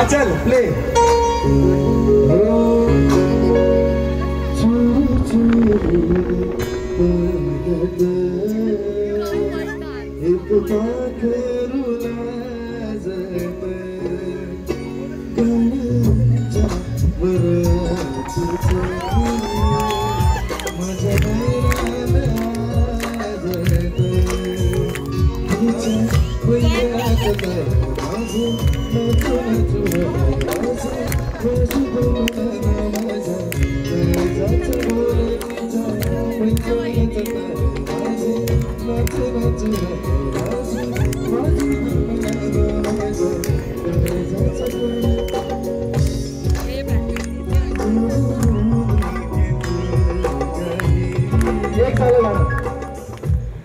हा चल प्ले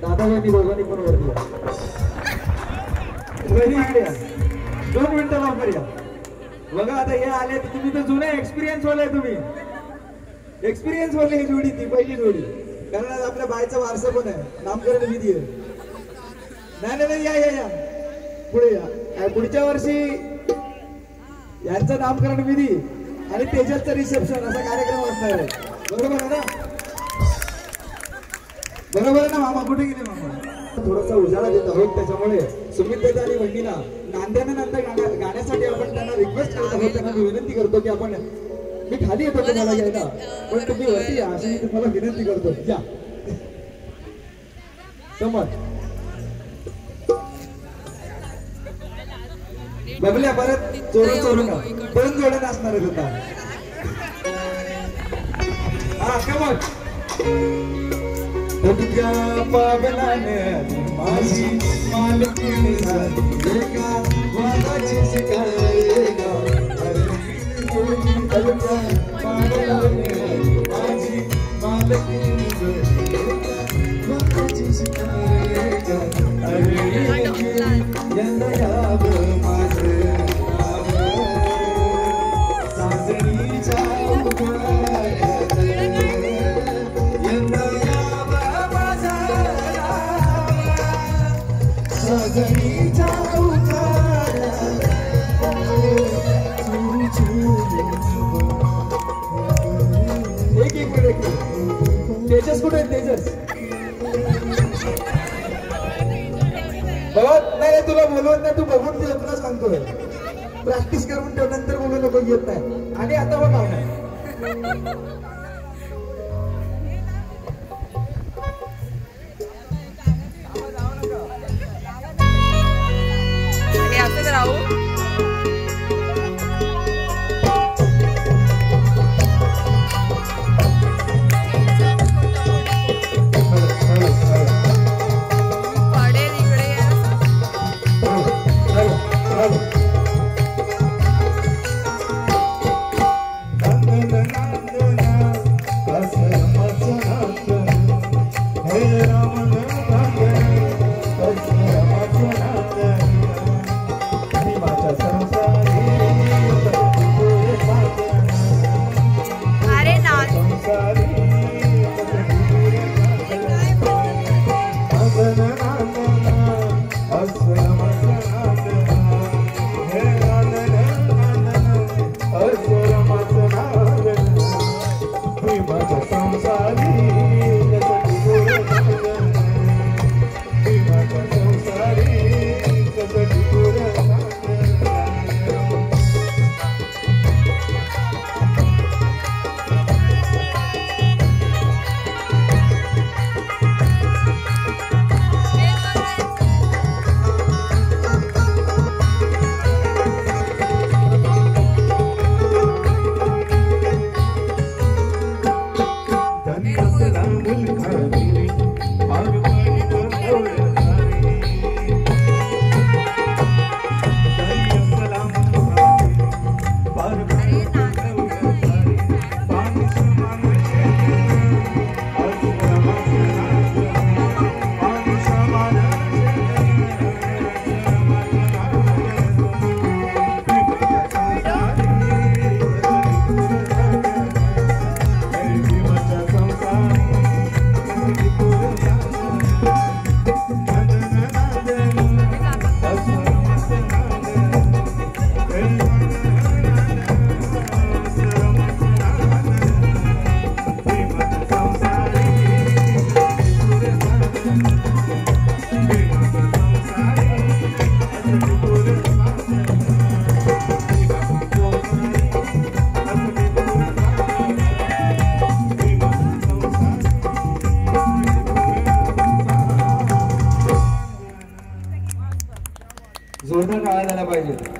दादाजी दोघांनी पण वरती या 2 मिनिटं लवकर या बघा आता हे आले तुम्ही तर जुने एक्सपिरियन्स वाले तुम्ही एक्सपिरियन्स वाले ही जोडी ती पहिली जोडी कारण आज आपल्या बायचा वारसा पण आहे नामकरण विधी आहे नाही या या या पुढे या पुढच्या वर्षी यांचं नामकरण विधी आणि तेजसचं रिसेप्शन असा कार्यक्रम असणार आहे बरोबर आहे ना बरोबर आहे ना मामा कुठे गेले मामा थोडासा उजाळा देत आहोत त्याच्यामुळे सुमित आणि वहिनीला नांद्यानंतर गाण्यासाठी आपण त्यांना रिक्वेस्ट करत आहोत त्यांना मी विनंती करतो की आपण मी खाली येतो तुम्हाला घ्यायला पण तुम्ही वरती या अशी मी तुम्हाला विनंती करतो या समज बबल्या परत चोरून 2 जोड्या असणार आहेत होता हा कमोट तुझ्या पावलाने माझी मालकीण झाली एका वादाची शिकायला तुझ्या पावलाने माझी मालकीण झाली एका वादाची शिकायला यंदा यावं माझं सासरीच्या उभाऱ्यात यंदा सासरीच्या उभाऱ्यात एक मिनिट तेजस कुठे तेजस नाही तुला बोलवत नाही तू बघून ते तुला सांगतोय प्रॅक्टिस करून ठेव नंतर बोलू नको येत नाही आणि आता बघ झाल्या पाहिजेत.